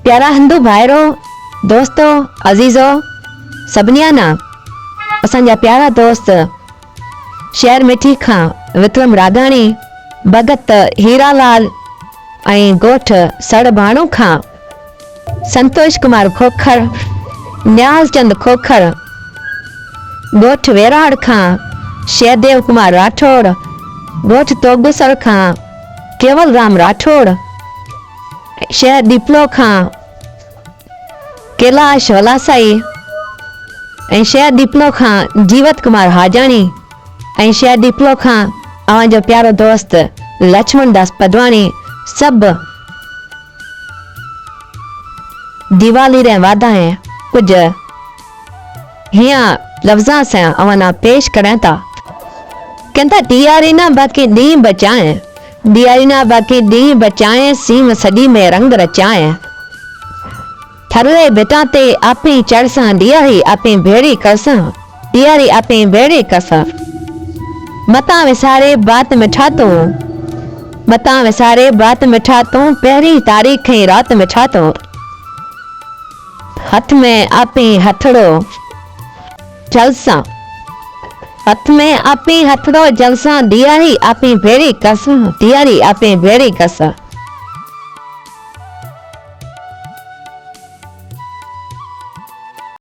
प्यारा हिंदू भाइरो दोस्तों अजीजो सभिनिया ना असांजा प्यारा दोस्त शहर मिठी खां विक्रम राधाणी भगत हीरालाल ऐं गोठ सड़भाणू खां संतोष कुमार खोखर न्याज चंद खोखर गोठ वेराड़ खां शेरदेव कुमार राठौड़ गोठ तोगुसर खां केवल राम राठौड़ शहर दीपलो खां कैलाश वलासाई ऐं शहर दीपलो खां जीवत कुमार हाजानी ऐं शहर दीपलो खां अवांजो प्यारो दोस्त लक्ष्मण दास पदवाणी सब दिवाली रे वाधाएं कुछ हिया लफ्जा से अवना पेश करें था कहता दियारी ना बाकी दी बचाए दियारी ना बाकी दी बचाए सीम सदी में रंग रचाए थरले बेटा ते आपी चढ़सा दियारी आपी भेड़ी करसा दियारी आपी भेड़ी करसा मता विसारे बात मिठा तो मता विसारे बात मिठा तो पहली तारीख ही रात मिठा तो हाथ में आपी हथड़ो जलसा हाथ में आपी हथड़ो जलसा दियारी आपी भेड़ी करसा दियारी आपी भेड़ी करसा